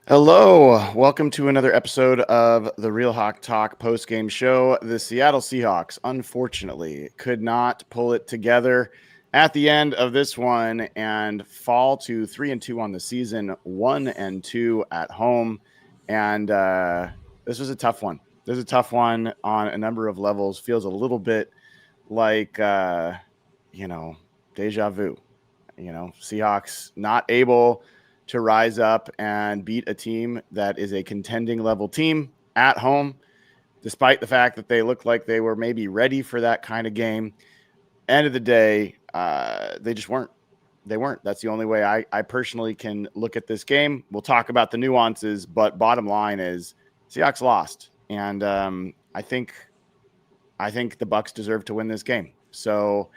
Hello, welcome to another episode of the Real Hawk Talk post-game show. The Seattle Seahawks, unfortunately, could not pull it together at the end of this one and fall to 3-2 on the season, 1-2 at home. And this was a tough one. This is a tough one on a number of levels. Feels a little bit like, deja vu. Seahawks not able to rise up and beat a team that is a contending level team at home, despite the fact that they looked like they were maybe ready for that kind of game. End of the day, they just weren't. They weren't. That's the only way I personally can look at this game. We'll talk about the nuances, but bottom line is Seahawks lost. And I think the Bucs deserve to win this game. So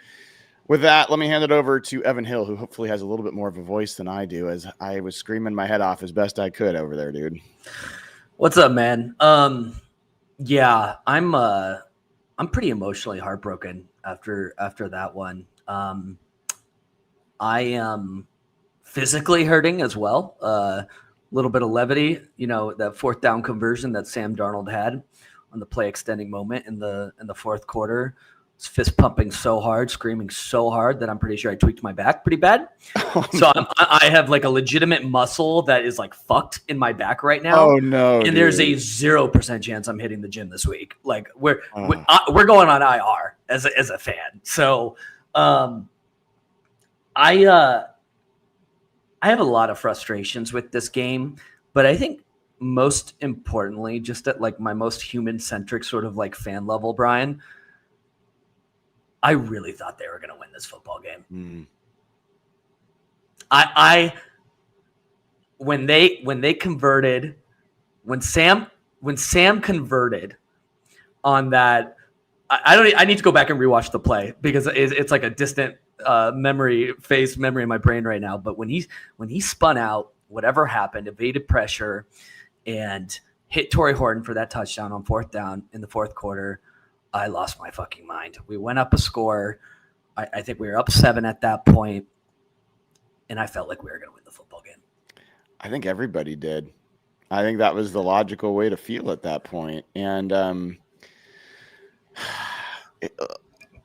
with that, let me hand it over to Evan Hill, who hopefully has a little bit more of a voice than I do, as I was screaming my head off as best I could over there, dude. What's up, man? Yeah, I'm pretty emotionally heartbroken after that one. I am physically hurting as well. A little bit of levity, that fourth down conversion that Sam Darnold had on the play extending moment in the fourth quarter. Fist pumping so hard, screaming so hard that I'm pretty sure I tweaked my back pretty bad. So I have like a legitimate muscle that is like fucked in my back right now. Oh no! And there's a 0% chance I'm hitting the gym this week. Like we're going on IR as a fan. So I have a lot of frustrations with this game, but I think most importantly, just at like my most human centric sort of like fan level, Brian, I really thought they were going to win this football game. Mm. When Sam converted on that, I need to go back and rewatch the play because it's like a distant memory in my brain right now. But when he spun out, whatever happened, evaded pressure and hit Torrey Horton for that touchdown on fourth down in the fourth quarter, I lost my fucking mind. We went up a score. I think we were up 7 at that point, and I felt like we were going to win the football game. I think everybody did. I think that was the logical way to feel at that point. And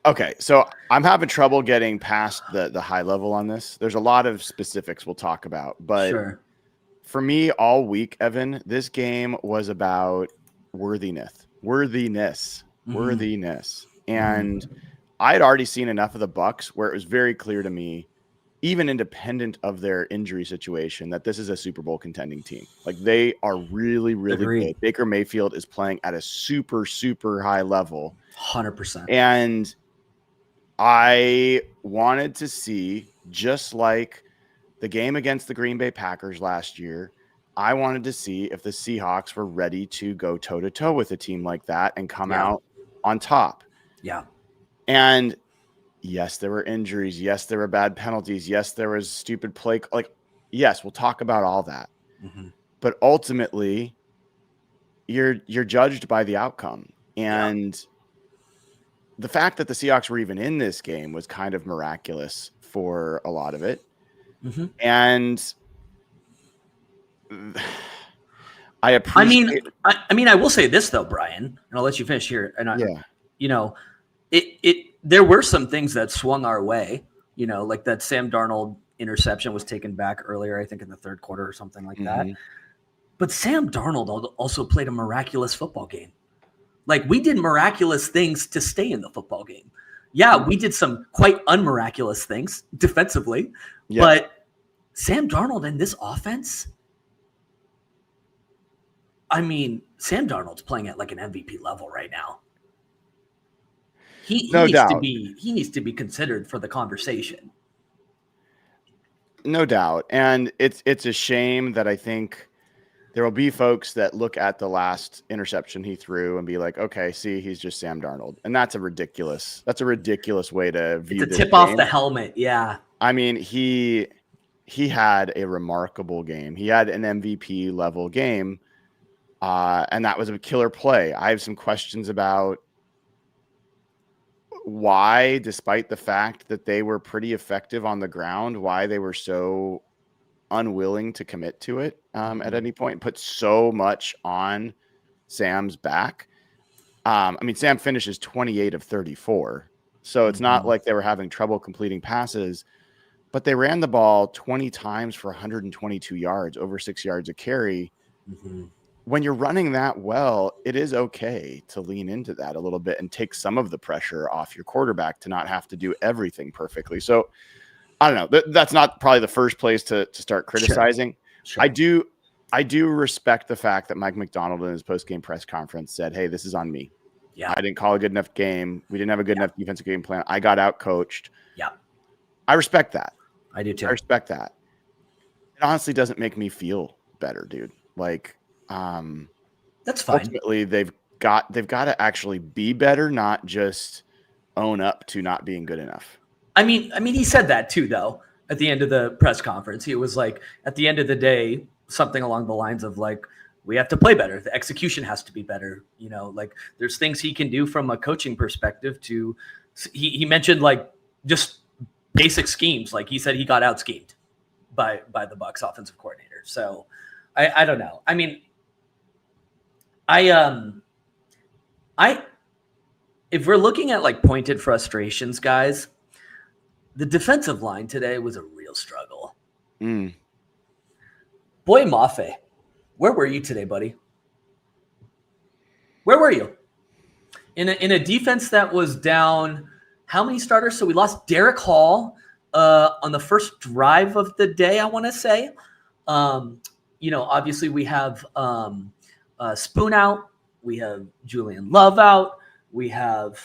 okay, so I'm having trouble getting past the high level on this. There's a lot of specifics we'll talk about, but Sure. For me all week, Evan, this game was about worthiness. And I had already seen enough of the Bucs where it was very clear to me, even independent of their injury situation, that this is a Super Bowl contending team. Like they are really, really good. Baker Mayfield is playing at a super, super high level. 100%. And I wanted to see, just like the game against the Green Bay Packers last year, I wanted to see if the Seahawks were ready to go toe-to-toe with a team like that and come out on top. Yeah. And yes, there were injuries. Yes, there were bad penalties. Yes, there was stupid play. Like, yes, we'll talk about all that. Mm-hmm. But ultimately, you're judged by the outcome. And the fact that the Seahawks were even in this game was kind of miraculous for a lot of it. Mm-hmm. And I appreciate. I mean, I will say this though, Brian, and I'll let you finish here. And there were some things that swung our way. Like that Sam Darnold interception was taken back earlier, I think in the third quarter or something like that. But Sam Darnold also played a miraculous football game. Like we did miraculous things to stay in the football game. Yeah, we did some quite unmiraculous things defensively, but Sam Darnold in this offense, I mean, Sam Darnold's playing at like an MVP level right now. He needs to be considered for the conversation. No doubt. And it's a shame that I think there will be folks that look at the last interception he threw and be like, okay, see, he's just Sam Darnold. And that's a ridiculous way to view this tip off the helmet. Yeah. I mean, he had a remarkable game. He had an MVP level game. And that was a killer play. I have some questions about why, despite the fact that they were pretty effective on the ground, why they were so unwilling to commit to it at any point, put so much on Sam's back. I mean, Sam finishes 28 of 34. So it's not like they were having trouble completing passes, but they ran the ball 20 times for 122 yards, over 6 yards a carry. When you're running that well, it is okay to lean into that a little bit and take some of the pressure off your quarterback to not have to do everything perfectly. So I don't know. That's not probably the first place to start criticizing. Sure. I do respect the fact that Mike Macdonald in his post-game press conference said, hey, this is on me. Yeah. I didn't call a good enough game. We didn't have a good enough defensive game plan. I got out coached. Yeah. I respect that. I do too. I respect that. It honestly doesn't make me feel better, dude. Like, that's fine. Ultimately, they've got to actually be better, not just own up to not being good enough. I mean, he said that too, though, at the end of the press conference. He was like, at the end of the day, something along the lines of like, we have to play better. The execution has to be better. You know, like there's things he can do from a coaching perspective to, he mentioned like just basic schemes. Like he said, he got out schemed by the Bucs offensive coordinator. So I don't know. I mean, if we're looking at like pointed frustrations, guys, the defensive line today was a real struggle. Boy, Mafe, where were you today, buddy? Where were you? In a defense that was down how many starters? So we lost Derek Hall on the first drive of the day, I want to say. You know, obviously we have Spoon out. We have Julian Love out. We have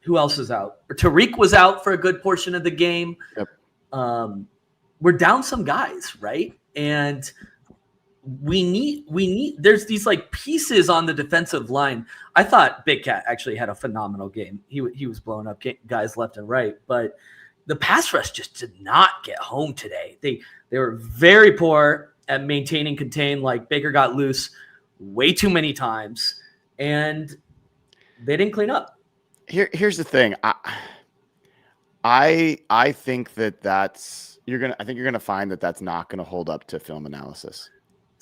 who else is out? Tariq was out for a good portion of the game. Yep. We're down some guys, right? And we need there's these like pieces on the defensive line. I thought Big Cat actually had a phenomenal game. He was blowing up guys left and right, but the pass rush just did not get home today. They were very poor at maintaining contain. Like Baker got loose way too many times and they didn't clean up. Here's the thing. I think that's I think you're gonna find that that's not gonna hold up to film analysis.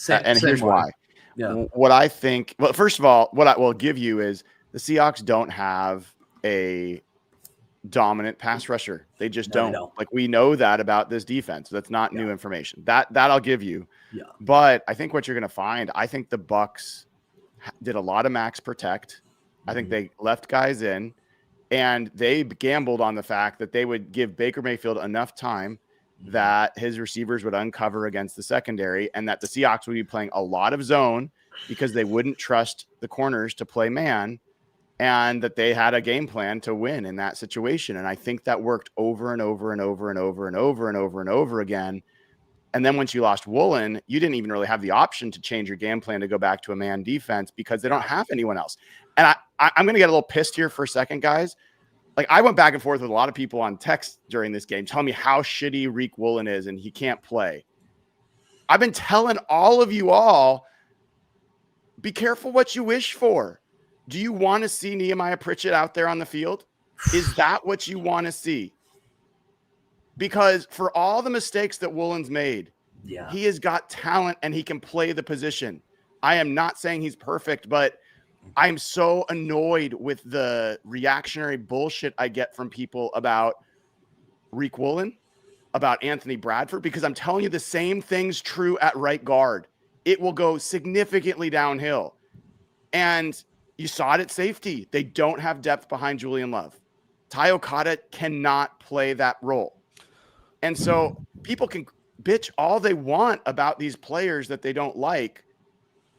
And here's why. Yeah. What I think, well, first of all, what I will give you is the Seahawks don't have a dominant pass rusher. They just don't. Like we know that about this defense. That's not new information. That I'll give you. Yeah. But I think what you're going to find, I think the Bucs did a lot of max protect. I think they left guys in, and they gambled on the fact that they would give Baker Mayfield enough time that his receivers would uncover against the secondary, and that the Seahawks would be playing a lot of zone because they wouldn't trust the corners to play man, and that they had a game plan to win in that situation. And I think that worked over and over and over and over and over and over and over again. And then once you lost Woolen, you didn't even really have the option to change your game plan to go back to a man defense because they don't have anyone else. And I'm going to get a little pissed here for a second, guys. Like I went back and forth with a lot of people on text during this game telling me how shitty Reek Woolen is and he can't play. I've been telling all of you all, be careful what you wish for. Do you want to see Nehemiah Pritchett out there on the field? Is that what you want to see? Because for all the mistakes that Woolen's made, he has got talent and he can play the position. I am not saying he's perfect, but I'm so annoyed with the reactionary bullshit I get from people about Reek Woolen, about Anthony Bradford, because I'm telling you the same thing's true at right guard. It will go significantly downhill. And you saw it at safety. They don't have depth behind Julian Love. Ty Okada cannot play that role. And so people can bitch all they want about these players that they don't like,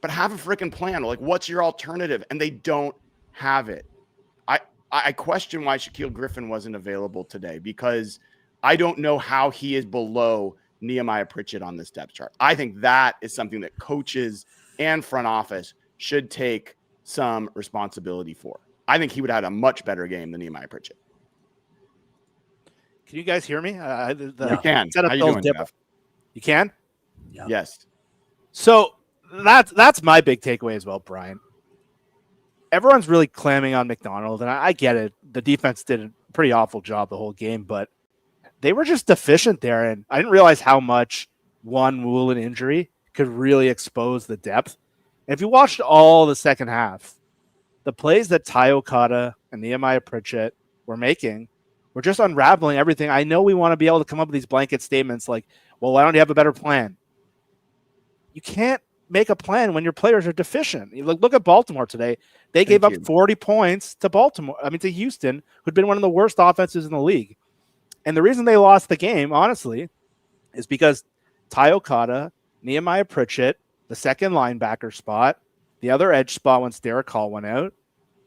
but have a freaking plan. Like, what's your alternative? And they don't have it. I question why Shaquille Griffin wasn't available today, because I don't know how he is below Nehemiah Pritchett on this depth chart. I think that is something that coaches and front office should take some responsibility for. I think he would have had a much better game than Nehemiah Pritchett. Can you guys hear me? You can. How you doing, Jeff? You can? Yeah. Yes. So that's my big takeaway as well, Brian. Everyone's really clamming on Macdonald, and I get it. The defense did a pretty awful job the whole game, but they were just deficient there, and I didn't realize how much one Woolen injury could really expose the depth. And if you watched all the second half, the plays that Ty Okada and Nehemiah Pritchett were making were just unraveling everything. I know we want to be able to come up with these blanket statements like, well, why don't you have a better plan? You can't make a plan when your players are deficient. You look at Baltimore today. They gave up 40 points to Houston, who'd been one of the worst offenses in the league. And the reason they lost the game, honestly, is because Ty Okada, Nehemiah Pritchett, the second linebacker spot, the other edge spot once Derek Hall went out,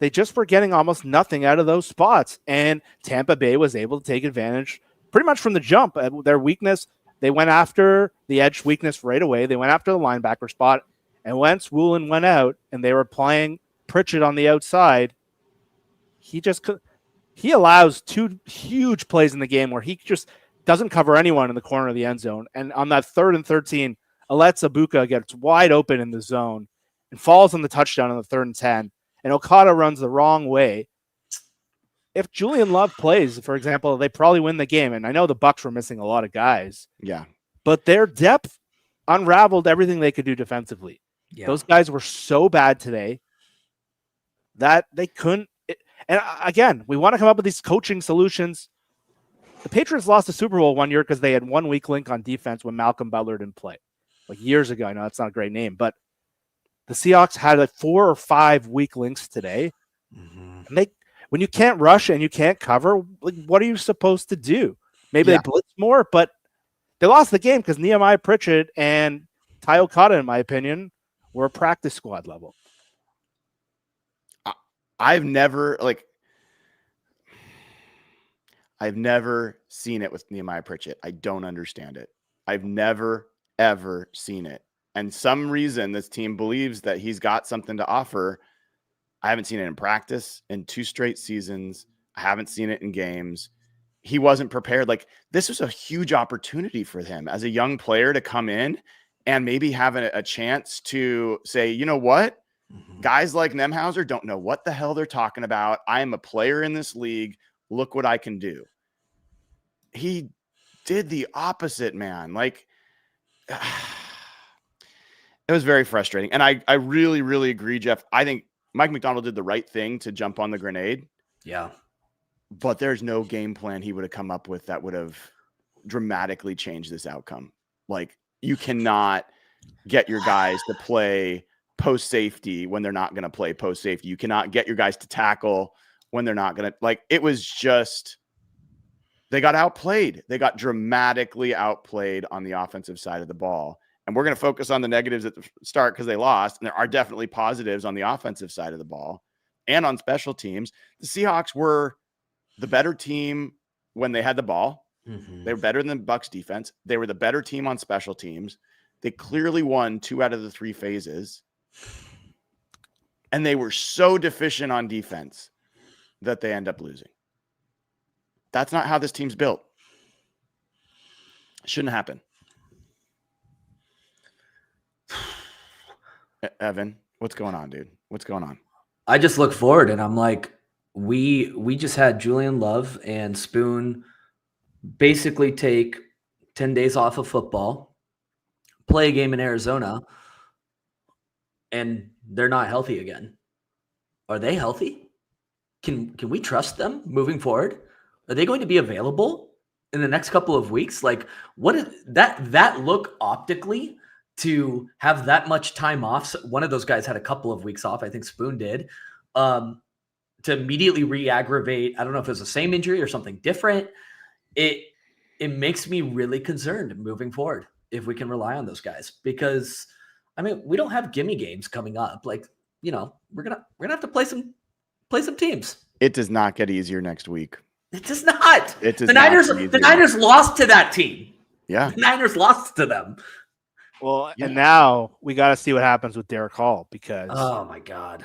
they just were getting almost nothing out of those spots. And Tampa Bay was able to take advantage pretty much from the jump. Their weakness, they went after the edge weakness right away. They went after the linebacker spot. And once Woolen went out and they were playing Pritchett on the outside, he allows two huge plays in the game where he just doesn't cover anyone in the corner of the end zone. And on that 3rd and 13, Alex Abuka gets wide open in the zone and falls on the touchdown on the 3rd and 10. And Okada runs the wrong way. If Julian Love plays, for example, they probably win the game. And I know the Bucs were missing a lot of guys. Yeah. But their depth unraveled everything they could do defensively. Yeah. Those guys were so bad today that they couldn't. And again, we want to come up with these coaching solutions. The Patriots lost the Super Bowl one year because they had one weak link on defense when Malcolm Butler didn't play. Like years ago. I know that's not a great name, but the Seahawks had like 4 or 5 weak links today. Mm-hmm. And when you can't rush and you can't cover, like, what are you supposed to do? Maybe they blitz more, but they lost the game because Nehemiah Pritchett and Ty Okada, in my opinion, were a practice squad level. I've never seen it with Nehemiah Pritchett. I don't understand it. I've never, ever seen it. And some reason this team believes that he's got something to offer. I haven't seen it in practice in 2 straight seasons. I haven't seen it in games. He wasn't prepared. Like, this was a huge opportunity for him as a young player to come in and maybe have a chance to say, you know what? Guys like Nemhauser don't know what the hell they're talking about. I am a player in this league. Look what I can do. He did the opposite, man. Like, it was very frustrating. And I really, really agree, Jeff. I think Mike Macdonald did the right thing to jump on the grenade. Yeah. But there's no game plan he would have come up with that would have dramatically changed this outcome. Like, you cannot get your guys to play post safety when they're not going to play post safety. You cannot get your guys to tackle when they're not going to, like, it was just, they got outplayed. They got dramatically outplayed on the offensive side of the ball. And we're going to focus on the negatives at the start because they lost. And there are definitely positives on the offensive side of the ball and on special teams. The Seahawks were the better team when they had the ball. Mm-hmm. They were better than the Bucs defense. They were the better team on special teams. They clearly won 2 out of the 3 phases. And they were so deficient on defense that they end up losing. That's not how this team's built. It shouldn't happen. Evan, what's going on, dude? What's going on? I just look forward and I'm like, we just had Julian Love and Spoon basically take 10 days off of football, play a game in Arizona, and they're not healthy again. Are they healthy? Can we trust them moving forward? Are they going to be available in the next couple of weeks? Like, what is that look optically to have that much time off? So one of those guys had a couple of weeks off. I think Spoon did. To immediately re-aggravate. I don't know if it was the same injury or something different. It makes me really concerned moving forward if we can rely on those guys, because I mean, we don't have gimme games coming up. Like, you know, we're gonna have to play some teams. It does not get easier next week. It does not. It does the Niners lost to that team. Yeah. The Niners lost to them. Well, yeah. And now we got to see what happens with Derek Hall, because oh my God,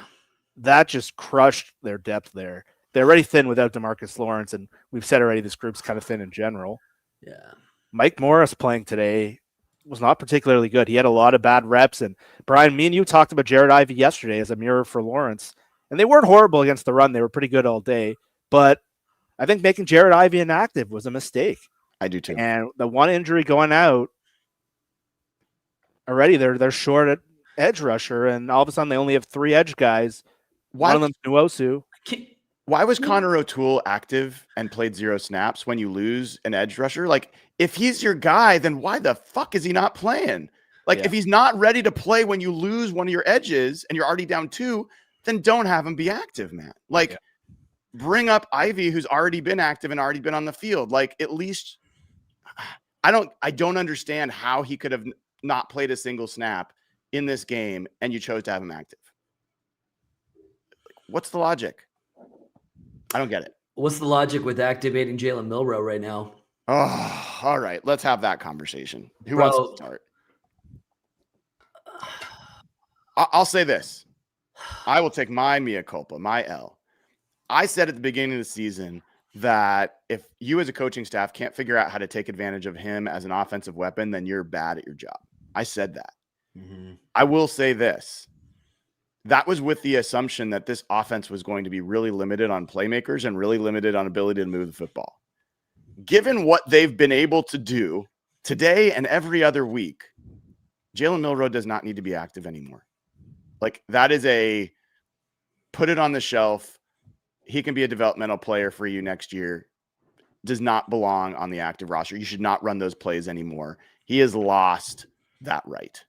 that just crushed their depth there. They're already thin without DeMarcus Lawrence, and we've said already this group's kind of thin in general. Yeah. Mike Morris playing today was not particularly good. He had a lot of bad reps. And Brian, me and you talked about Jared Ivey yesterday as a mirror for Lawrence, and they weren't horrible against the run. They were pretty good all day, but I think making Jared Ivey inactive was a mistake. I do too. And the one injury going out, already. They're short at edge rusher, and all of a sudden they only have 3 edge guys. One of them's Nwosu. Why was Connor O'Toole active and played 0 snaps when you lose an edge rusher? Like, if he's your guy, then why the fuck is he not playing? Like, if he's not ready to play when you lose one of your edges and you're already down 2, then don't have him be active, man. Like, bring up Ivy, who's already been active and already been on the field. Like, at least I don't understand how he could have not played a single snap in this game and you chose to have him active. What's the logic? I don't get it. What's the logic with activating Jalen Milroe right now? Oh, all right. Let's have that conversation. Who wants to start? I'll say this. I will take my mea culpa, my L. I said at the beginning of the season that if you as a coaching staff can't figure out how to take advantage of him as an offensive weapon, then you're bad at your job. I said that. Mm-hmm. I will say this. That was with the assumption that this offense was going to be really limited on playmakers and really limited on ability to move the football. Given what they've been able to do today and every other week, Jalen Milroe does not need to be active anymore. Like, that is a put it on the shelf. He can be a developmental player for you next year. Does not belong on the active roster. You should not run those plays anymore. He has lost that right.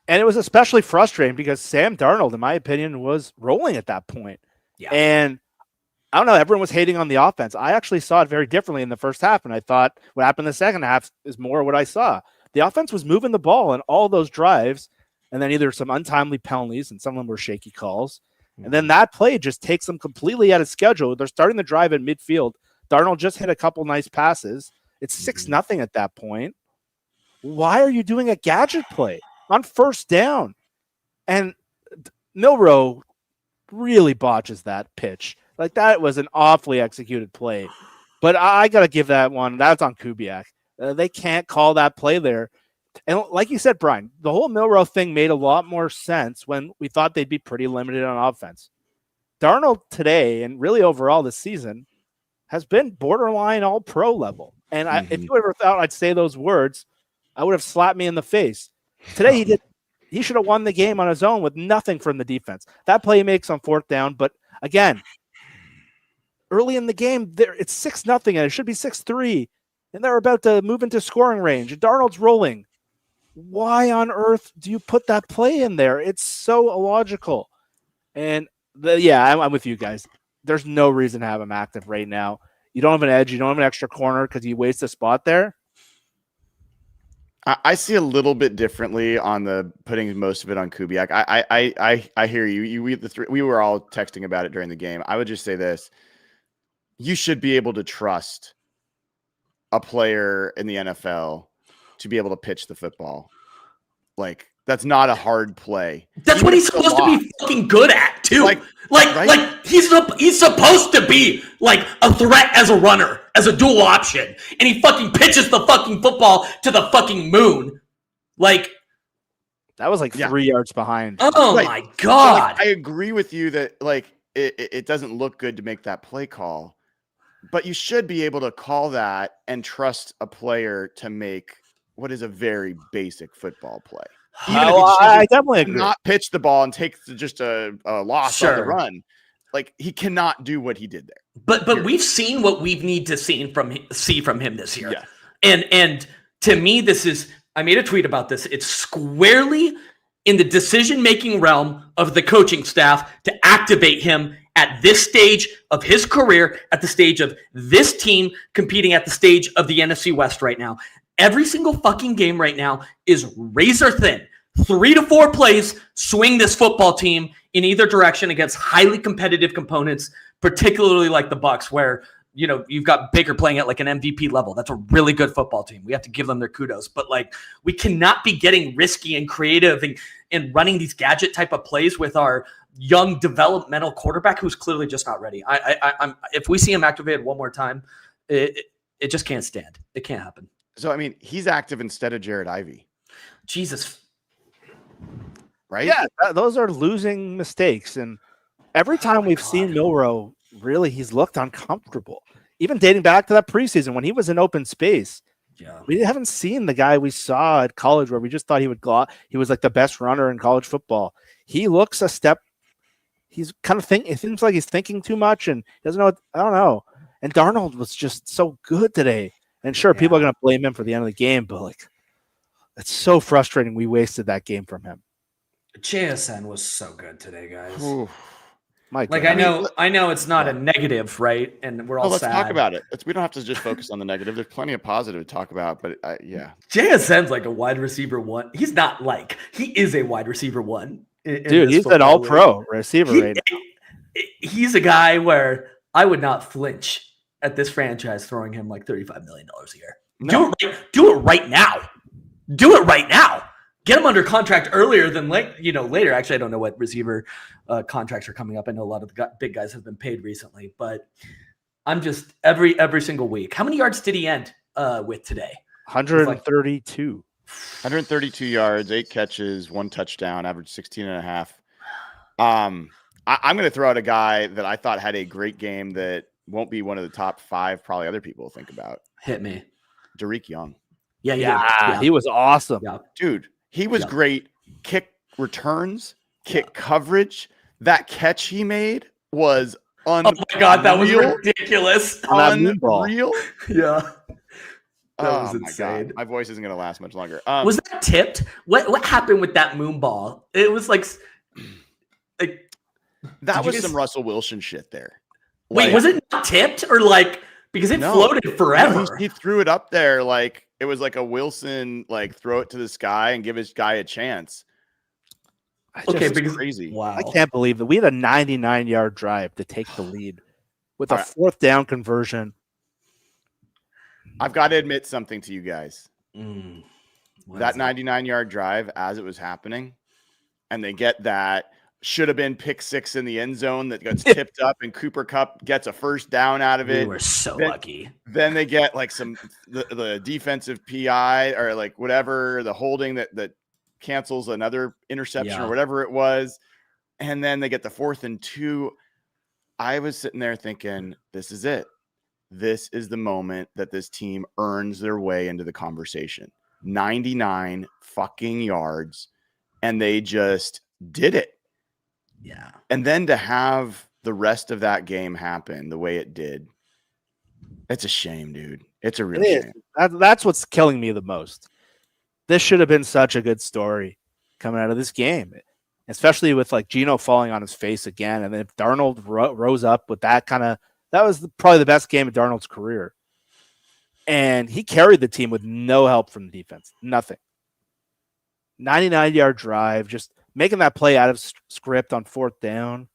And it was especially frustrating because Sam Darnold, in my opinion, was rolling at that point. Yeah. And I don't know, everyone was hating on the offense. I actually saw it very differently in the first half, and I thought what happened in the second half is more what I saw. The offense was moving the ball in all those drives, and then either some untimely penalties, and some of them were shaky calls. Mm-hmm. And then that play just takes them completely out of schedule. They're starting the drive at midfield. Darnold just hit a couple nice passes. It's 6-0 at that point. Why are you doing a gadget play on first down? And Milroe really botches that pitch. Like, that was an awfully executed play. But I got to give that one. That's on Kubiak. They can't call that play there. And like you said, Brian, the whole Milroe thing made a lot more sense when we thought they'd be pretty limited on offense. Darnold today, and really overall this season, has been borderline all-pro level. And if you ever thought I'd say those words, I would have slapped me in the face. Today, he should have won the game on his own with nothing from the defense. That play he makes on fourth down, but again, early in the game, it's 6-0, and it should be 6-3, and they're about to move into scoring range. Darnold's rolling. Why on earth do you put that play in there? It's so illogical. And I'm with you guys. There's no reason to have him active right now. You don't have an edge. You don't have an extra corner because you waste a spot there. I see a little bit differently on the putting most of it on Kubiak. I hear you. We were all texting about it during the game. I would just say this. You should be able to trust a player in the NFL to be able to pitch the football. Like, that's not a hard play. That's what he's supposed to be fucking good at, too. Like he's supposed to be like a threat as a runner, as a dual option, and he fucking pitches the fucking football to the fucking moon. Like, that was like 3 yards behind. Oh my God. I agree with you that like it doesn't look good to make that play call, but you should be able to call that and trust a player to make what is a very basic football play. I definitely agree. Not pitch the ball and take just a loss on the run. Like, he cannot do what he did there. But we've seen what we need to see from him this year. Yeah. And to me, I made a tweet about this. It's squarely in the decision-making realm of the coaching staff to activate him at this stage of his career, at the stage of this team competing at the stage of the NFC West right now. Every single fucking game right now is razor thin. 3 to 4 plays swing this football team in either direction against highly competitive components, particularly like the Bucs, where you've got Baker playing at like an MVP level. That's a really good football team. We have to give them their kudos. But like, we cannot be getting risky and creative and running these gadget type of plays with our young developmental quarterback who's clearly just not ready. I'm if we see him activated one more time, it just can't stand. It can't happen. So, I mean, he's active instead of Jared Ivey. Jesus. Right? Yeah, those are losing mistakes. And every time we've seen Milroe, really, he's looked uncomfortable. Even dating back to that preseason when he was in open space, Yeah. We haven't seen the guy we saw at college where we just thought he would go. He was like the best runner in college football. He looks a step. He's kind of it seems like he's thinking too much and doesn't know. I don't know. And Darnold was just so good today. And sure, people are going to blame him for the end of the game, but like, it's so frustrating. We wasted that game from him. JSN was so good today, guys. Ooh. Like I know it's not a negative, right? And we're all let's sad. talk about it. We don't have to just focus on the negative. There's plenty of positive to talk about, but yeah. JSN's like a wide receiver one. He's not like he is a wide receiver one. Dude, he's an all-pro receiver right now. He's a guy where I would not flinch at this franchise throwing him like $35 million a year. No. Do it right now. Do it right now. Get him under contract earlier than later. Actually, I don't know what receiver contracts are coming up. I know a lot of the big guys have been paid recently, but I'm just every single week. How many yards did he end with today? 132. 132 yards, 8 catches, 1 touchdown, average 16.5. I'm going to throw out a guy that I thought had a great game that won't be one of the top 5 probably other people think about. Hit me. Derek Young. Yeah, he was awesome. Yeah. Dude, he was great. Kick returns, kick coverage. That catch he made was unreal. Oh my God, that was ridiculous. Unreal. Yeah. That was my insane. God. My voice isn't going to last much longer. Was that tipped? What happened with that moon ball? It was like that was some Russell Wilson shit there. Wait, was it not tipped or because it floated forever? No, he threw it up there like it was like a Wilson, throw it to the sky and give his guy a chance. Because crazy. Wow. I can't believe that we had a 99-yard drive to take the lead with a 4th down conversion. I've got to admit something to you guys. That 99-yard drive as it was happening, and they get that should have been pick 6 in the end zone that gets tipped up, and Cooper Kupp gets a first down out of it. We were so lucky. Then they get the defensive PI or whatever, the holding that cancels another interception or whatever it was. And then they get the 4th and 2. I was sitting there thinking, this is it. This is the moment that this team earns their way into the conversation. 99 fucking yards, and they just did it. Yeah. And then to have the rest of that game happen the way it did, it's a shame, dude. It's a real shame. That's what's killing me the most. This should have been such a good story coming out of this game, especially with Geno falling on his face again. And then if Darnold rose up with that that was probably the best game of Darnold's career. And he carried the team with no help from the defense. Nothing. 99-yard drive, just making that play out of script on 4th down.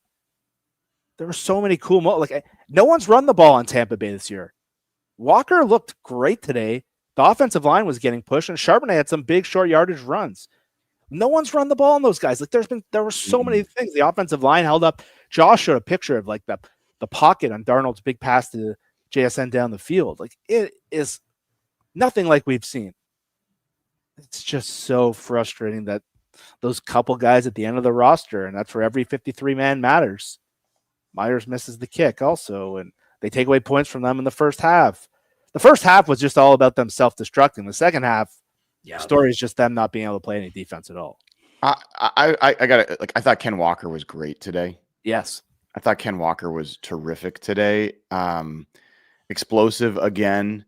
There were so many cool moments. No one's run the ball on Tampa Bay this year. Walker looked great today. The offensive line was getting pushed, and Charbonnet had some big short yardage runs. No one's run the ball on those guys. There were so many things. The offensive line held up. Josh showed a picture of the pocket on Darnold's big pass to JSN down the field. It is nothing like we've seen. It's just so frustrating that those couple guys at the end of the roster, and that's where every 53-man matters. Myers misses the kick also, and they take away points from them in the first half. The first half was just all about them self-destructing. The second half, the story is just them not being able to play any defense at all. I thought Ken Walker was great today. Yes. I thought Ken Walker was terrific today. Explosive again.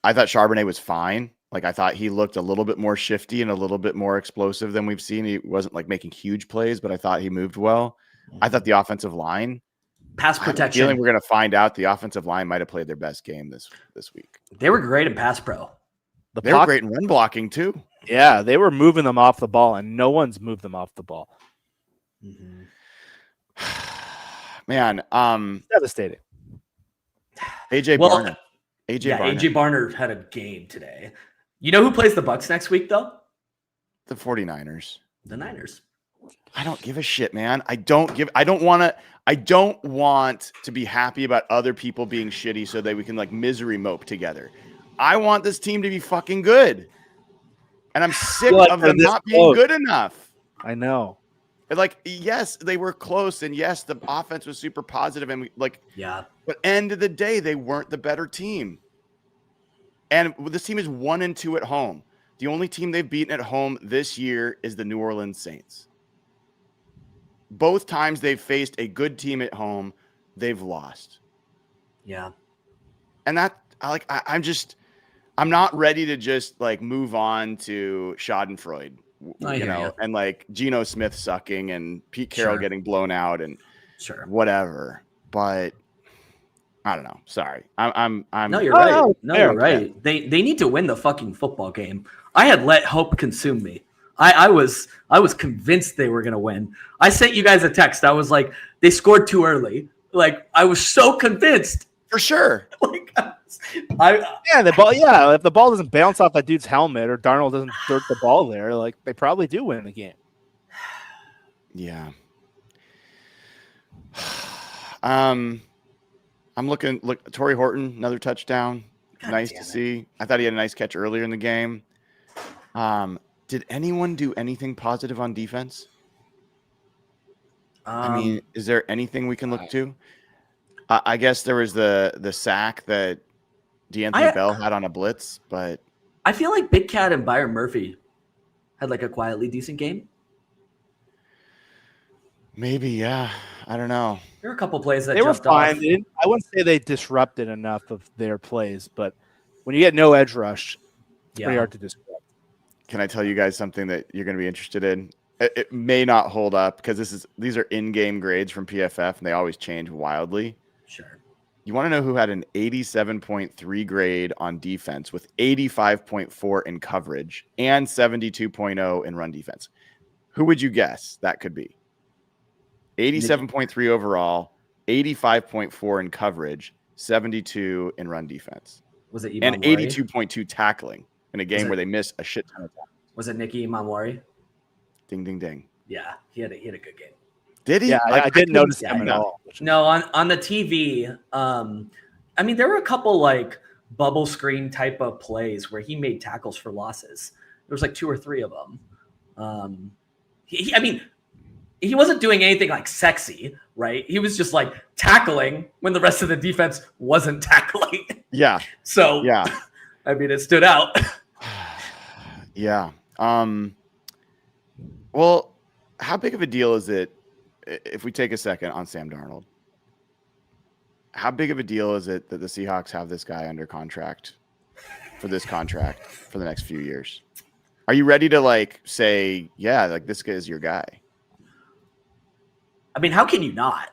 I thought Charbonnet was fine. I thought he looked a little bit more shifty and a little bit more explosive than we've seen. He wasn't making huge plays, but I thought he moved well. I thought the offensive line, pass protection. I have a feeling we're going to find out the offensive line might have played their best game this week. They were great in pass pro. They were great in run blocking too. Yeah, they were moving them off the ball, and no one's moved them off the ball. Mm-hmm. Man, devastating. AJ Barner. AJ Barner had a game today. You know who plays the Bucs next week though? The 49ers. The Niners. I don't give a shit, man. I don't want to be happy about other people being shitty so that we can misery mope together. I want this team to be fucking good. And I'm sick of them not being good enough. I know. Yes, they were close, and yes, the offense was super positive, and but end of the day, they weren't the better team. And this team is 1-2 at home. The only team they've beaten at home this year is the New Orleans Saints. Both times they've faced a good team at home, they've lost. Yeah. And I'm not ready to just like move on to Schadenfreude, and like Geno Smith sucking and Pete Carroll getting blown out and whatever. But I don't know. Sorry. I'm No, you're right. No, you're right. They need to win the fucking football game. I had let hope consume me. I was convinced they were gonna win. I sent you guys a text. I was like, they scored too early. Like, I was so convinced. For sure. Like, the ball. Yeah, if the ball doesn't bounce off that dude's helmet or Darnold doesn't dirt the ball there, like they probably do win the game. Yeah. I'm looking. Look, Torrey Horton, another touchdown. Nice to see. I thought he had a nice catch earlier in the game. Did anyone do anything positive on defense? I mean, is there anything we can look to? I guess there was the sack that DeAnthony Bell had on a blitz, but I feel like Big Cat and Byron Murphy had like a quietly decent game. Maybe, yeah. I don't know. There were a couple plays that they were fine. Off. I wouldn't say they disrupted enough of their plays, but when you get no edge rush, it's pretty hard to disrupt. Can I tell you guys something that you're going to be interested in? It may not hold up because these are in-game grades from PFF, and they always change wildly. Sure. You want to know who had an 87.3 grade on defense with 85.4 in coverage and 72.0 in run defense? Who would you guess that could be? 87.3 overall, 85.4 in coverage, 72 in run defense. Was it and 82.2 tackling in a game where they missed a shit ton of tackles? Was it Nicky Emmanwori? Ding, ding, ding. Yeah, he had a good game. Did he? Yeah, I didn't notice him at all. No, on the TV, I mean, there were a couple like bubble screen type of plays where he made tackles for losses. There was like 2 or 3 of them. He wasn't doing anything like sexy, right? He was just like tackling when the rest of the defense wasn't tackling. Yeah. So, yeah. I mean, it stood out. Yeah. Well, how big of a deal is it if we take a second on Sam Darnold? How big of a deal is it that the Seahawks have this guy under contract for the next few years? Are you ready to like say, yeah, like this guy is your guy? I mean, how can you not?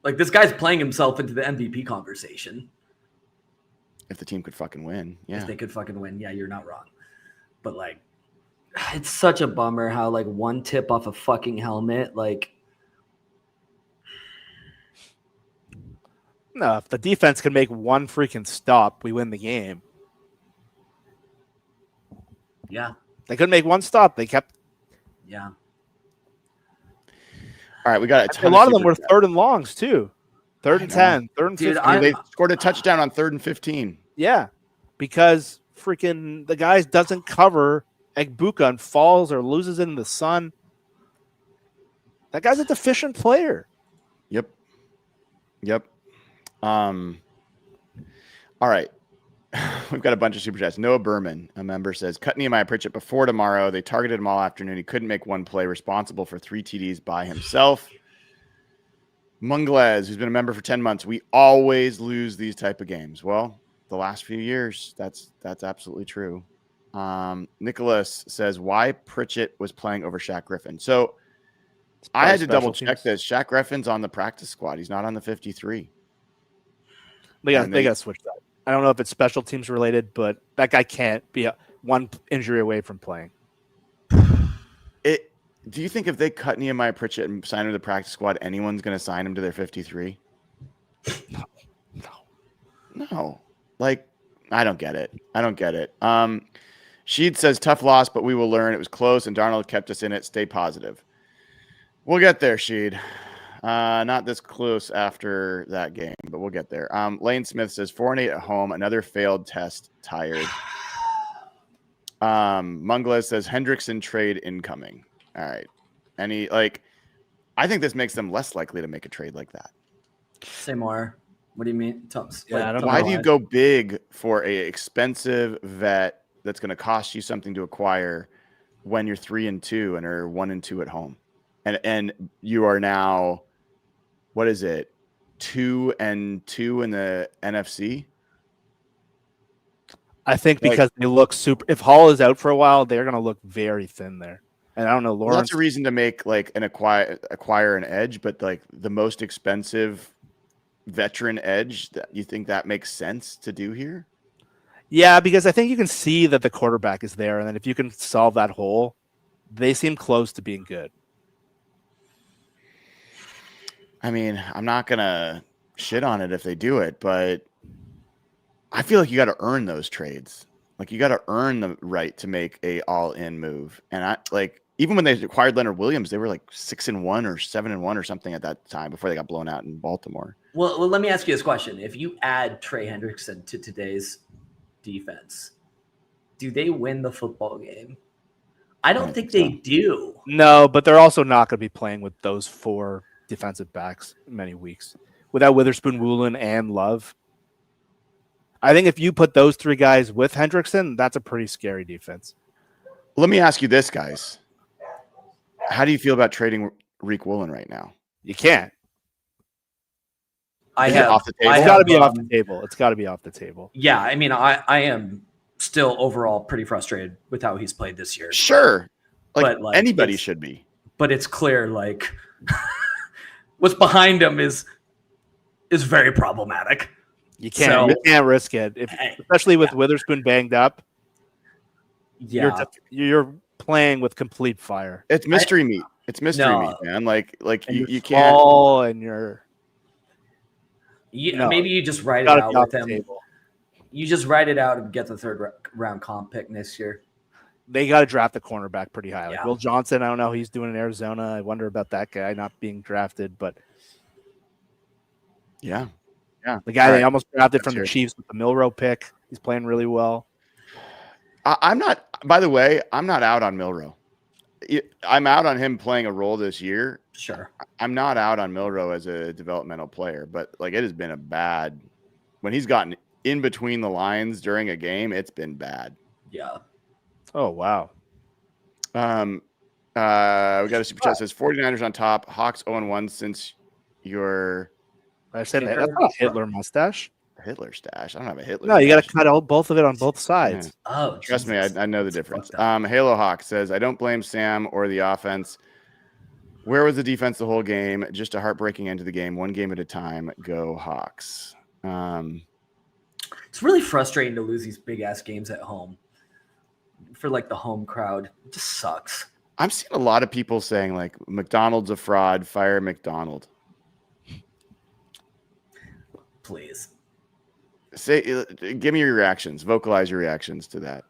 Like, this guy's playing himself into the MVP conversation. If the team could fucking win, yeah. If they could fucking win, yeah, you're not wrong. But, like, it's such a bummer how, like, one tip off a fucking helmet, like... No, if the defense can make one freaking stop, we win the game. Yeah. They couldn't make one stop. They kept... Yeah. All right, we got a lot of them were third and longs too. 3rd and 10, 3rd and 15. They scored a touchdown on 3rd and 15. Yeah, because freaking the guy doesn't cover Egbuka and falls or loses it in the sun. That guy's a deficient player. Yep. All right. We've got a bunch of super chats. Noah Berman, a member, says, cut Nehemiah Pritchett before tomorrow. They targeted him all afternoon. He couldn't make one play, responsible for 3 TDs by himself. Mungles, who's been a member for 10 months. We always lose these type of games. Well, the last few years, that's absolutely true. Nicholas says, why Pritchett was playing over Shaq Griffin. So I had to double check this. Shaq Griffin's on the practice squad. He's not on the 53. They got to switch that. I don't know if it's special teams related, but that guy can't be one injury away from playing. Do you think if they cut Nehemiah Pritchett and sign him to the practice squad, anyone's going to sign him to their 53? No. Like, I don't get it. Sheed says, tough loss, but we will learn. It was close, and Darnold kept us in it. Stay positive. We'll get there, Sheed. Not this close after that game, but we'll get there. Lane Smith says 4-8 at home. Another failed test. Tired. Mungles says Hendrickson trade incoming. All right. I think this makes them less likely to make a trade like that. Say more. What do you mean? Thomas? Yeah, I don't Why know do you why. go big for a expensive vet that's going to cost you something to acquire when you're 3-2 and are 1-2 at home, and you are now, what is it, 2-2 in the NFC? I think because they look super. If Hall is out for a while, they're going to look very thin there. And I don't know, Well, Lawrence. that's a reason to make like an acquire an edge, but like the most expensive veteran edge, that you think that makes sense to do here? Yeah, because I think you can see that the quarterback is there, and then if you can solve that hole, they seem close to being good. I mean, I'm not gonna shit on it if they do it, but I feel like you got to earn those trades. Like you got to earn the right to make a all-in move. And I like, even when they acquired Leonard Williams, they were like 6-1 or 7-1 or something at that time before they got blown out in Baltimore. Well, let me ask you this question: if you add Trey Hendrickson to today's defense, do they win the football game? I don't think they do. No, but they're also not going to be playing with those 4 defensive backs many weeks without Witherspoon, Woolen, and Love. I think if you put those 3 guys with Hendrickson, that's a pretty scary defense. Let me ask you this, guys. How do you feel about trading Reek Woolen right now? You can't. It's got to be off the table. It's got to be off the table. Yeah, I mean, I am still overall pretty frustrated with how he's played this year. Sure. But anybody should be. But it's clear, like, what's behind him is very problematic. You can't risk it, especially with Witherspoon banged up. Yeah, you're playing with complete fire. It's mystery meat. It's mystery meat, man. Like you can't. And maybe you just write it out with him. You just write it out and get the 3rd round comp pick next year. They got to draft the cornerback pretty high. Like Will Johnson, I don't know how he's doing in Arizona. I wonder about that guy not being drafted, but yeah. The guy they almost drafted from the Chiefs with the Milroe pick. He's playing really well. I'm not, by the way, I'm not out on Milroe. I'm out on him playing a role this year. Sure. I'm not out on Milroe as a developmental player, but like it has been a bad, when he's gotten in between the lines during a game, it's been bad. Yeah. Oh, wow. We got a super chat that says 49ers on top, Hawks 0-1 since your. I said that's not a Hitler mustache. Hitler stash. I don't have a Hitler. No, you got to stash. cut both of it on both sides. Yeah. Oh, trust me, I know the difference. Up. Halo Hawk says, I don't blame Sam or the offense. Where was the defense the whole game? Just a heartbreaking end to the game. One game at a time. Go Hawks. It's really frustrating to lose these big ass games at home for like the home crowd. It just sucks. I'm seeing a lot of people saying like Macdonald's a fraud. Fire Macdonald. Please. Give me your reactions. Vocalize your reactions to that.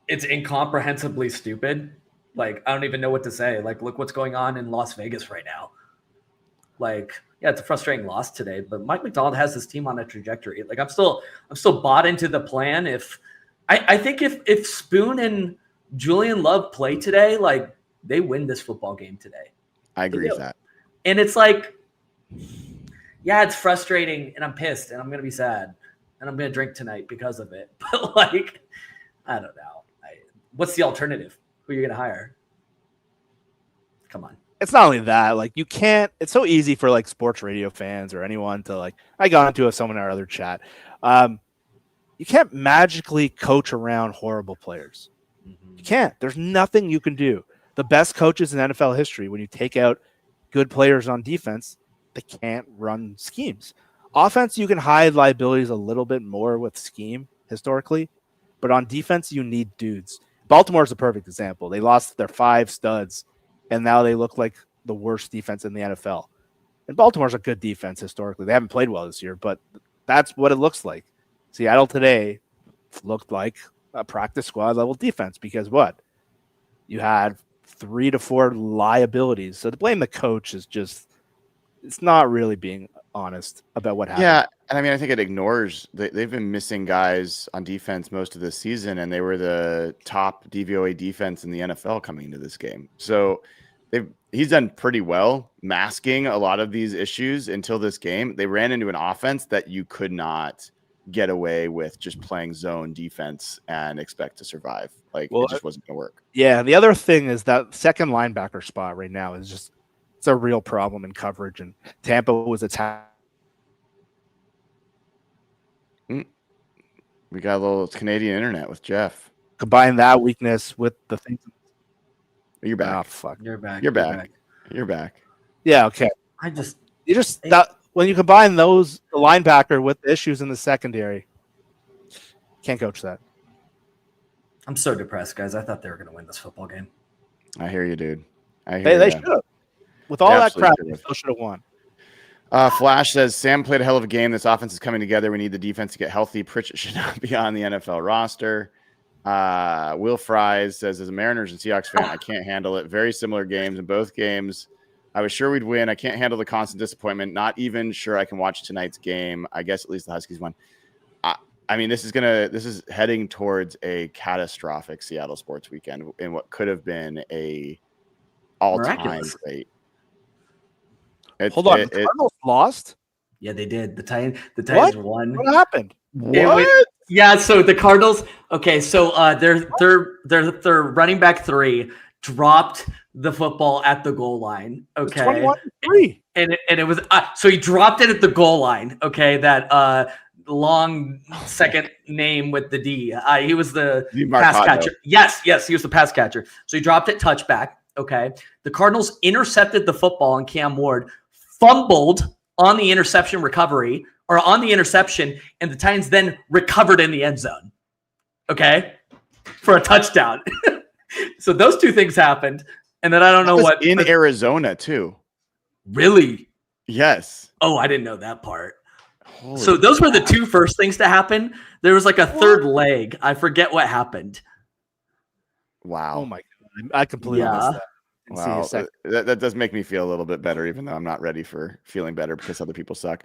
It's incomprehensibly stupid. Like, I don't even know what to say. Like, look what's going on in Las Vegas right now. Like, yeah, it's a frustrating loss today, but Mike Macdonald has this team on a trajectory. Like, I'm still bought into the plan. I think if Spoon and Julian Love play today, like, they win this football game today. I agree with that. And it's like, yeah, it's frustrating, and I'm pissed, and I'm going to be sad, and I'm going to drink tonight because of it. But, like, I don't know. What's the alternative? Who are you going to hire? Come on. It's not only that. Like, you can't – it's so easy for, like, sports radio fans or anyone to, like – I got into someone in our other chat. You can't magically coach around horrible players. Mm-hmm. You can't. There's nothing you can do. The best coaches in NFL history, when you take out good players on defense – they can't run schemes. Offense, you can hide liabilities a little bit more with scheme historically, but on defense, you need dudes. Baltimore's a perfect example. They lost their 5 studs, and now they look like the worst defense in the NFL. And Baltimore's a good defense historically. They haven't played well this year, but that's what it looks like. Seattle today looked like a practice squad level defense because what? You had 3 to 4 liabilities. So to blame the coach is just – it's not really being honest about what happened. Yeah, and I mean, I think it ignores they've been missing guys on defense most of this season, and they were the top DVOA defense in the NFL coming into this game. So he's done pretty well masking a lot of these issues until this game. They ran into an offense that you could not get away with just playing zone defense and expect to survive. It just wasn't going to work. Yeah, and the other thing is that second linebacker spot right now is just it's a real problem in coverage, and Tampa was attacked. We got a little Canadian internet with Jeff. Combine that weakness with the things. You're back. Oh, fuck. You're back. You're back. You're back. Yeah, okay. When you combine the linebacker with the issues in the secondary, can't coach that. I'm so depressed, guys. I thought they were going to win this football game. I hear you, dude. They should have. With all that crap, they still should have won. Flash says, Sam played a hell of a game. This offense is coming together. We need the defense to get healthy. Pritchett should not be on the NFL roster. Will Fries says, as a Mariners and Seahawks fan, I can't handle it. Very similar games. In both games, I was sure we'd win. I can't handle the constant disappointment. Not even sure I can watch tonight's game. I guess at least the Huskies won. I mean, this is heading towards a catastrophic Seattle sports weekend in what could have been a all-time great. Hold on, the Cardinals lost? Yeah, they did. The Titans won. What happened? Yeah, so the Cardinals. Okay, so their running back 3 dropped the football at the goal line. Okay, 21-3, and it was so he dropped it at the goal line. Okay, that long second name with the D. He was the pass catcher. Yes, he was the pass catcher. So he dropped it touchback. Okay, the Cardinals intercepted the football, and Cam Ward fumbled on the interception recovery, or on the interception, and the Titans then recovered in the end zone. Okay, for a touchdown. So those two things happened, and then I don't know what in Arizona too. Really? Yes. Oh, I didn't know that part. So those were the two first things to happen. There was like a third leg. I forget what happened. Wow. Oh my God. I completely missed that. Wow. That does make me feel a little bit better, even though I'm not ready for feeling better because other people suck.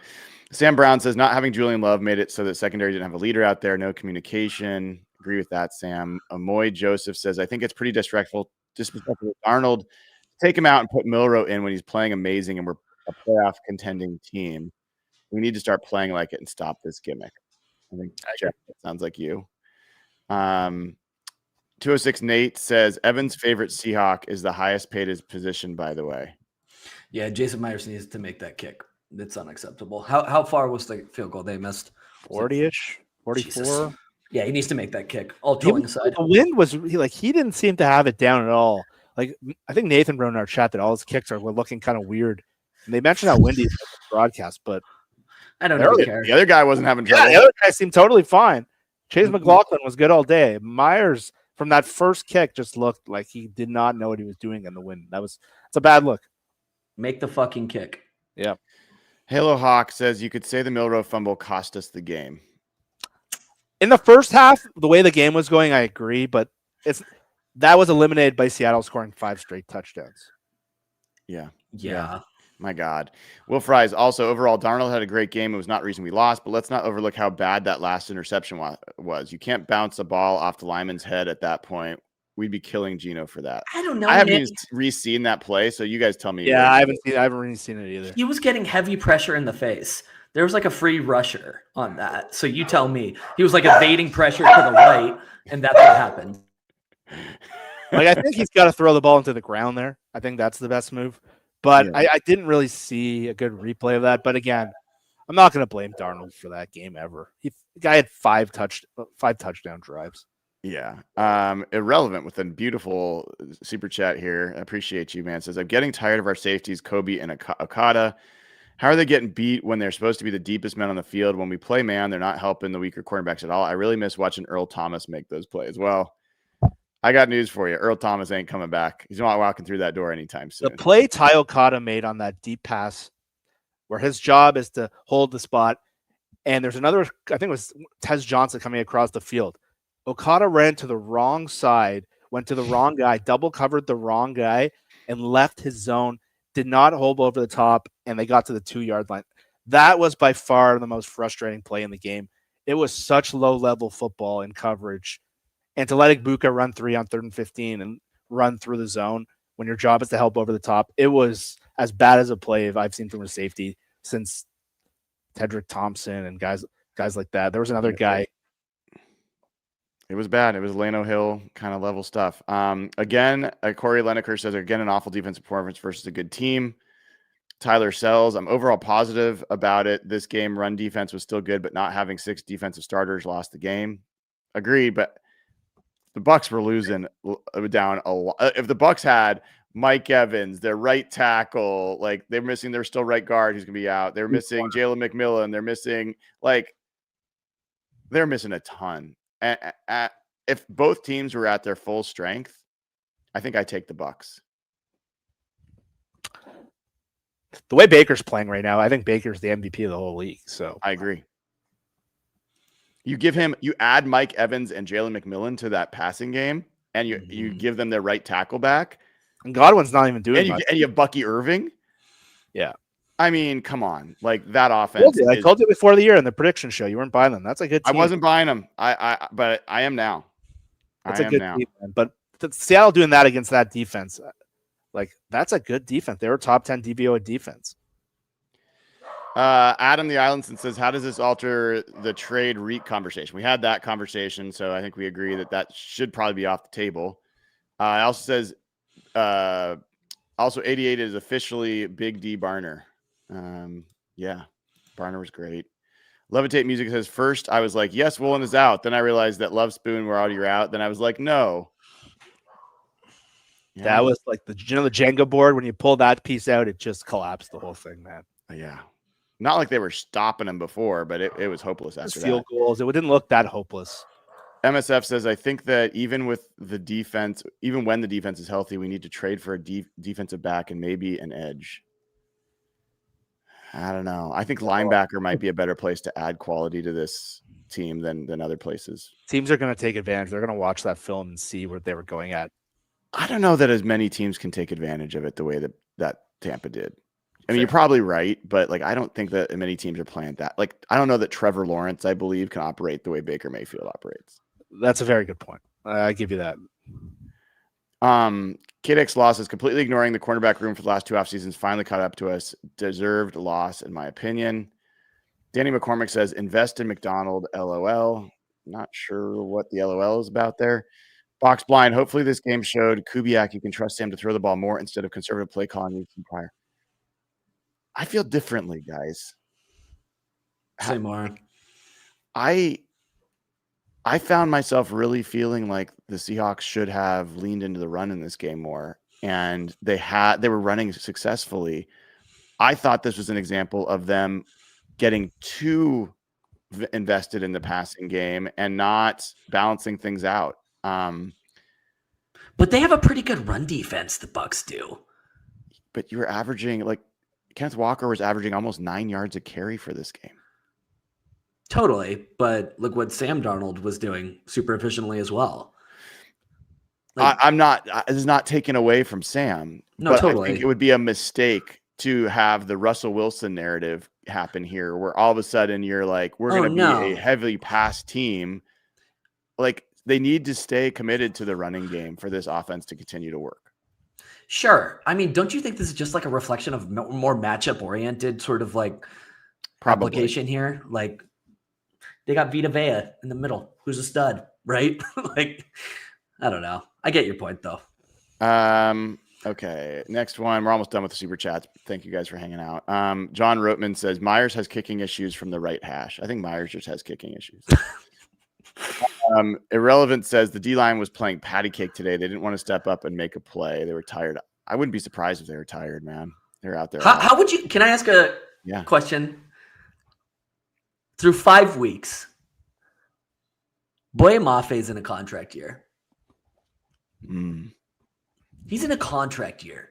Sam Brown says not having Julian Love made it so that secondary didn't have a leader out there. No communication. Agree with that, Sam. Amoy Joseph says, I think it's pretty disrespectful with Darnold. Take him out and put Milroe in when he's playing amazing and we're a playoff contending team. We need to start playing like it and stop this gimmick. I think Jeff, that sounds like you. 206 Nate says Evan's favorite Seahawk is the highest paid position, by the way. Yeah, Jason Myers needs to make that kick. It's unacceptable. How far was the field goal they missed? 40-ish, 44. Jesus. Yeah, he needs to make that kick. All trolling aside. The wind was he didn't seem to have it down at all. Like I think Nathan wrote in our chat that all his kicks were looking kind of weird. And they mentioned how windy it's the broadcast, but I don't really care. The other guy wasn't having trouble. Yeah, the other guy seemed totally fine. Chase McLaughlin was good all day. Myers from that first kick just looked like he did not know what he was doing in the wind. It's a bad look. Make the fucking kick. Yeah. Halo Hawk says you could say the Milroe fumble cost us the game. In the first half, the way the game was going, I agree, but that was eliminated by Seattle scoring 5 straight touchdowns. Yeah. My God. Will Fries also overall, Darnold had a great game. It was not the reason we lost, but let's not overlook how bad that last interception was. You can't bounce a ball off the lineman's head at that point. We'd be killing Geno for that. I don't know. I haven't even re-seen that play, so you guys tell me. Yeah, I haven't really seen it either. He was getting heavy pressure in the face. There was like a free rusher on that. So you tell me. He was like evading pressure to the right, and that's what happened. I think he's got to throw the ball into the ground there. I think that's the best move. But yeah. I didn't really see a good replay of that. But again, I'm not going to blame Darnold for that game ever. The guy had 5 touchdown drives. Yeah. Irrelevant with a beautiful super chat here. I appreciate you, man. Says, I'm getting tired of our safeties, Kobe and Okada. How are they getting beat when they're supposed to be the deepest men on the field? When we play man, they're not helping the weaker cornerbacks at all. I really miss watching Earl Thomas make those plays. Well, I got news for you. Earl Thomas ain't coming back. He's not walking through that door anytime soon. The play Ty Okada made on that deep pass where his job is to hold the spot, and there's another, I think it was Tez Johnson coming across the field. Okada ran to the wrong side, went to the wrong guy, double covered the wrong guy, and left his zone, did not hold over the top, and they got to the 2-yard line. That was by far the most frustrating play in the game. It was such low-level football in coverage. And to let Ibuka run 3 on 3rd and 15 and run through the zone when your job is to help over the top. It was as bad as a play I've seen from a safety since Tedrick Thompson and guys like that. There was another guy. It was bad. It was Lano Hill kind of level stuff. Again, Corey Lineker says, again, an awful defensive performance versus a good team. Tyler Sells, I'm overall positive about it. This game, run defense was still good, but not having 6 defensive starters lost the game. Agreed, but the Bucs were losing down a lot. If the Bucs had Mike Evans, their right tackle, like they're missing their still right guard who's going to be out. They're missing Jalen McMillan. They're missing a ton. If both teams were at their full strength, I think I take the Bucs. The way Baker's playing right now, I think Baker's the MVP of the whole league. So I agree. You add Mike Evans and Jalen McMillan to that passing game, and you give them their right tackle back. And Godwin's not even doing much. And you have Bucky Irving. Yeah. I mean, come on. Like that offense. I told you before the year in the prediction show, you weren't buying them. That's a good team. I wasn't buying them. But I am now. That's a good team, man. But Seattle doing that against that defense, like that's a good defense. They were top 10 DVOA defense. Adam the Islandson says, how does this alter the trade REIT conversation? We had that conversation, so I think we agree that should probably be off the table. It also says, also 88 is officially Big D Barner. Yeah, Barner was great. Levitate Music says, first I was like, yes, Woolen is out. Then I realized that Love Spoon were already out. Then I was like, no. Yeah. That was like the Jenga board. When you pull that piece out, it just collapsed the whole thing, man. Yeah. Not like they were stopping him before, but it was hopeless after that. Field goals. It didn't look that hopeless. MSF says, I think that even when the defense is healthy, we need to trade for a defensive back and maybe an edge. I don't know. I think linebacker might be a better place to add quality to this team than other places. Teams are going to take advantage. They're going to watch that film and see what they were going at. I don't know that as many teams can take advantage of it the way that Tampa did. I mean, you're probably right, but like I don't think that many teams are playing that. Like I don't know that Trevor Lawrence, I believe, can operate the way Baker Mayfield operates. That's a very good point. I give you that. KDX loss is completely ignoring the cornerback room for the last 2 off seasons. Finally caught up to us. Deserved loss, in my opinion. Danny McCormick says, invest in Macdonald, LOL. Not sure what the LOL is about there. Box blind. Hopefully this game showed Kubiak you can trust Sam to throw the ball more instead of conservative play calling weeks prior. I feel differently, guys. Say more. I found myself really feeling like the Seahawks should have leaned into the run in this game more, and they were running successfully. I thought this was an example of them getting too invested in the passing game and not balancing things out. But they have a pretty good run defense, the Bucs do. But you were averaging, like, Kenneth Walker was averaging almost 9 yards a carry for this game. Totally. But look what Sam Darnold was doing super efficiently as well. Like, this is not taken away from Sam. No, but totally. I think it would be a mistake to have the Russell Wilson narrative happen here, where all of a sudden you're like, we're going to be a heavily pass team. Like, they need to stay committed to the running game for this offense to continue to work. Sure. I mean, don't you think this is just like a reflection of more matchup oriented sort of like application here? Like they got Vita Vea in the middle, who's a stud, right? Like, I don't know. I get your point though. Okay. Next one. We're almost done with the super chats. Thank you guys for hanging out. John Rotman says Myers has kicking issues from the right hash. I think Myers just has kicking issues. Irrelevant says the D-line was playing patty cake today. They didn't want to step up and make a play. They were tired. I wouldn't be surprised if they were tired, man. They're out there. How would you – can I ask a question? Through 5 weeks, Boye Maffe's in a contract year. He's in a contract year.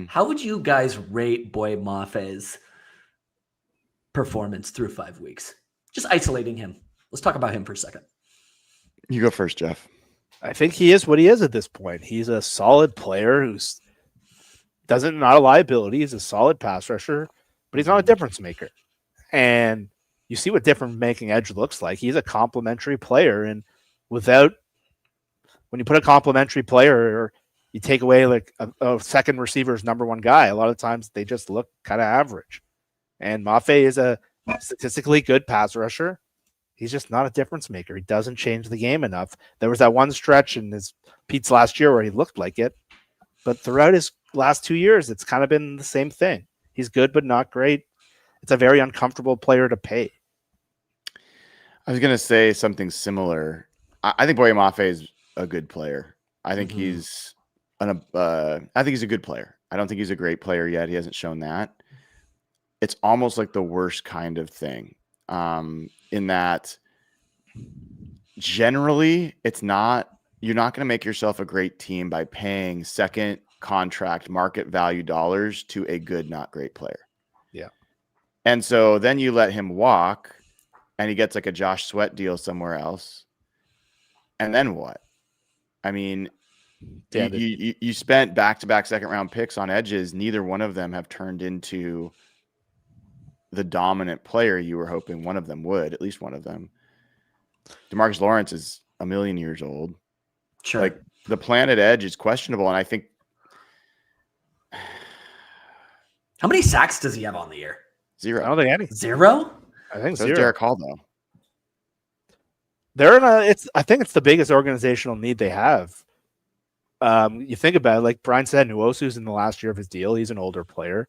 How would you guys rate Boye Maffe's performance through 5 weeks? Just isolating him. Let's talk about him for a second. You go first, Jeff. I think he is what he is at this point. He's a solid player who's not a liability. He's a solid pass rusher, but he's not a difference maker. And you see what difference making edge looks like. He's a complementary player, and when you put a complementary player You take away like a second receiver's number one guy. A lot of times they just look kind of average. And Mafe is a statistically good pass rusher. He's just not a difference maker. He doesn't change the game enough. There was that one stretch in Pete's last year where he looked like it. But throughout his last 2 years, it's kind of been the same thing. He's good, but not great. It's a very uncomfortable player to pay. I was going to say something similar. I think Boye Mafe is a good player. I think he's I think he's a good player. I don't think he's a great player yet. He hasn't shown that. It's almost like the worst kind of thing, in that generally it's not. You're not going to make yourself a great team by paying second contract market value dollars to a good, not great player. Yeah. And so then you let him walk and he gets like a Josh Sweat deal somewhere else. And then what? I mean, you spent back-to-back second-round picks on edges. Neither one of them have turned into the dominant player you were hoping one of them would, at least one of them. DeMarcus Lawrence is a million years old. Sure. Like the plan at edge is questionable, and I think How many sacks does he have on the year? 0. I don't think any. 0? I think So zero. Derek Hall, though. They're in a. I think it's the biggest organizational need they have. You think about it, like Brian said, Nwosu's in the last year of his deal. He's an older player.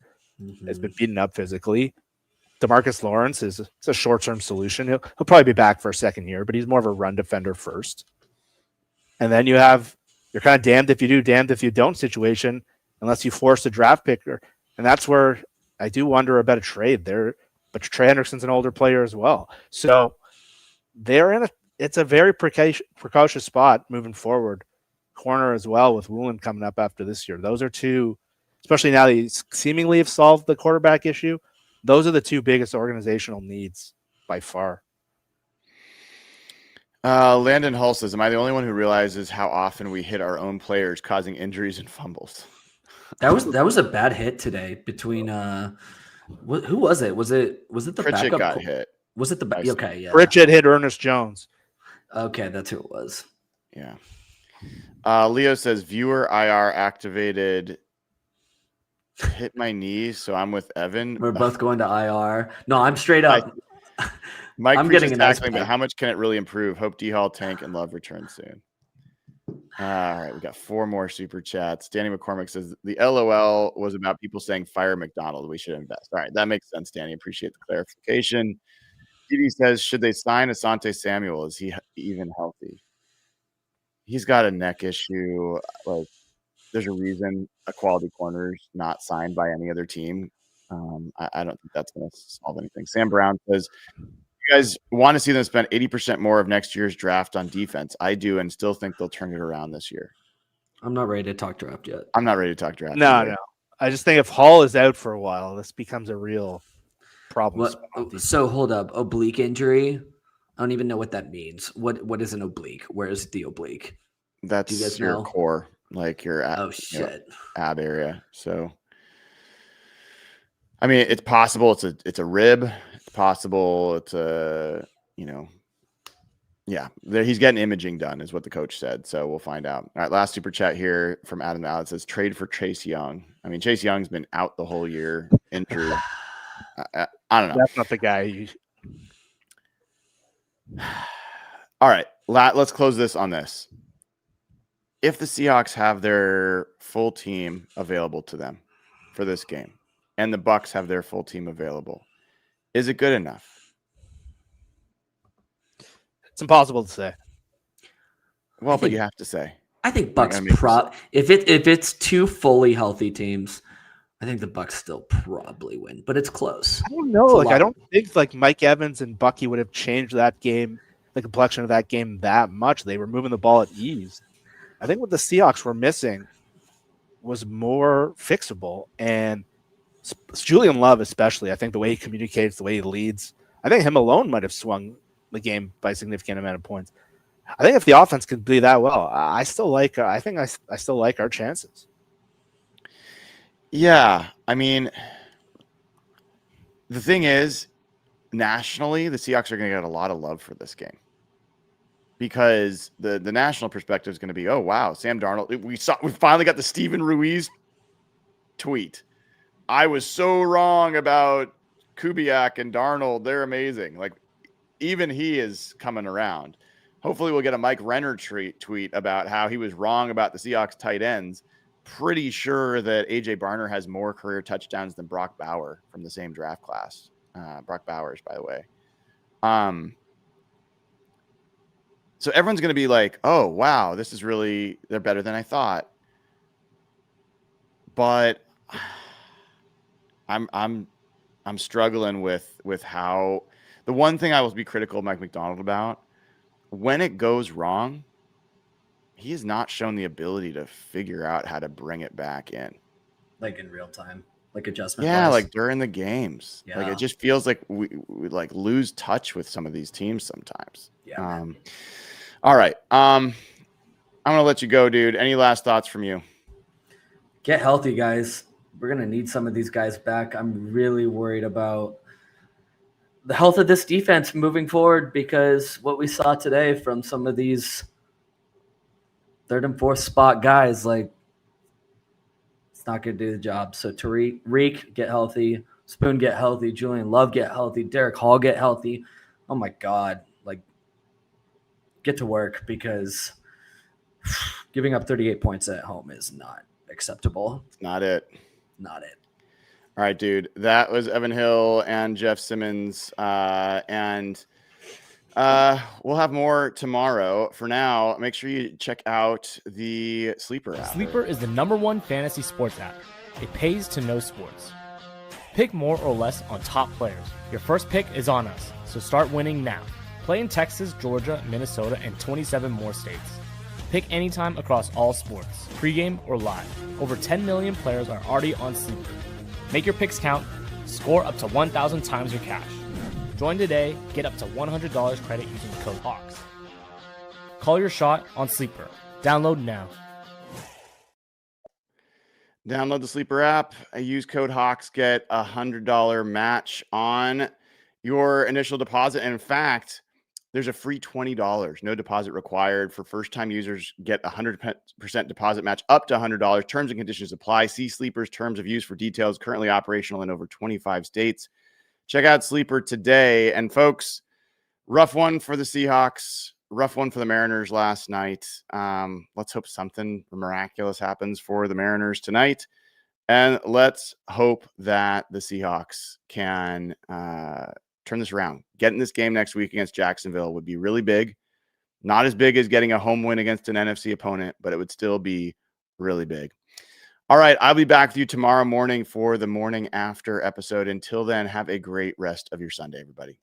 Has been beaten up physically. DeMarcus Lawrence it's a short-term solution. He'll probably be back for a second year, but he's more of a run defender first. And then you're kind of damned if you do, damned if you don't situation, unless you force a draft picker. And that's where I do wonder about a trade there. But Trey Hendrickson's an older player as well. So it's a very precocious spot moving forward. Corner as well with Woolen coming up after this year. Those are two, especially now that you seemingly have solved the quarterback issue. Those are the two biggest organizational needs by far. Landon Hull says, am I the only one who realizes how often we hit our own players, causing injuries and fumbles? That was a bad hit today between who was it? Was it the Pritchett backup? got hit. Was it the back? Okay, yeah. Pritchett hit Ernest Jones. Okay, that's who it was. Yeah. Leo says, viewer IR activated. Hit my knee, so I'm with Evan. We're both going to IR. No, I'm straight up. Mike, I'm getting getting a nice tackling, but how much can it really improve? Hope D-Hall, Tank, and Love return soon. All right, we got 4 more super chats. Danny McCormick says the LOL was about people saying fire Macdonald. We should invest. All right, that makes sense, Danny. Appreciate the clarification. TV says, should they sign Asante Samuel? Is he even healthy? He's got a neck issue. Like, there's a reason a quality corner is not signed by any other team. I don't think that's going to solve anything. Sam Brown says, you guys want to see them spend 80% more of next year's draft on defense. I do, and still think they'll turn it around this year. I'm not ready to talk draft yet. I'm not ready to talk draft. No. I just think if Hall is out for a while, this becomes a real problem. So hold up. Oblique injury? I don't even know what that means. What is an oblique? Where is the oblique? That's your core, like your ab area. So, I mean, it's possible it's a rib. It's possible it's a, he's getting imaging done is what the coach said. So we'll find out. All right, last super chat here from Adam Allen says trade for Chase Young. I mean, Chase Young's been out the whole year, injured. I don't know. That's not the guy. All right, let's close this on this. If the Seahawks have their full team available to them for this game, and the Bucs have their full team available, is it good enough? It's impossible to say. Well, but you have to say. I think Bucs if it's 2 fully healthy teams, I think the Bucs still probably win, but it's close. I don't know. I don't think Mike Evans and Bucky would have changed that game, the complexion of that game that much. They were moving the ball at ease. I think what the Seahawks were missing was more fixable. And Julian Love, especially, I think the way he communicates, the way he leads, I think him alone might have swung the game by a significant amount of points. I think if the offense can be that well, I still like our chances. Yeah. I mean, the thing is, nationally, the Seahawks are going to get a lot of love for this game. because the national perspective is going to be, oh wow, Sam Darnold. We finally got the Steven Ruiz tweet. I was so wrong about Kubiak and Darnold. They're amazing. Like, even he is coming around. Hopefully we'll get a Mike Renner tweet about how he was wrong about the Seahawks tight ends. Pretty sure that AJ Barner has more career touchdowns than Brock Bauer from the same draft class. Brock Bowers, by the way. So everyone's going to be like, oh, wow, this is really, they're better than I thought. But I'm struggling with how, the one thing I will be critical of Mike Macdonald about, when it goes wrong, he has not shown the ability to figure out how to bring it back in. Like in real time, like adjustment. Yeah, wise. like during the games. Yeah. Like it just feels like we like lose touch with some of these teams sometimes. Yeah. All right. I'm gonna let you go, dude. Any last thoughts from you? Get healthy, guys. We're gonna need some of these guys back. I'm really worried about the health of this defense moving forward, because what we saw today from some of these third and fourth spot guys, like, it's not going to do the job. So Tariq, get healthy. Spoon, get healthy. Julian Love, get healthy. Derek Hall, get healthy. Oh my God. Like, get to work, because giving up 38 points at home is not acceptable. It's not it. Not it. All right, dude. That was Evan Hill and Jeff Simmons. And we'll have more tomorrow. For now, make sure you check out the Sleeper app. Sleeper is the #1 fantasy sports app. It pays to know sports. Pick more or less on top players. Your first pick is on us, so start winning now. Play in Texas, Georgia, Minnesota, and 27 more states. Pick anytime across all sports, pregame or live. Over 10 million players are already on Sleeper. Make your picks count. Score up to 1,000 times your cash. Join today. Get up to $100 credit using the code HAWKS. Call your shot on Sleeper. Download now. Download the Sleeper app. Use code HAWKS. Get a $100 match on your initial deposit. And in fact, there's a free $20. No deposit required. For first-time users, get 100% deposit match up to $100. Terms and conditions apply. See Sleeper's terms of use for details. Currently operational in over 25 states. Check out Sleeper today. And folks, rough one for the Seahawks. Rough one for the Mariners last night. Let's hope something miraculous happens for the Mariners tonight. And let's hope that the Seahawks can turn this around. Getting this game next week against Jacksonville would be really big. Not as big as getting a home win against an NFC opponent, but it would still be really big. All right, I'll be back with you tomorrow morning for the morning after episode. Until then, have a great rest of your Sunday, everybody.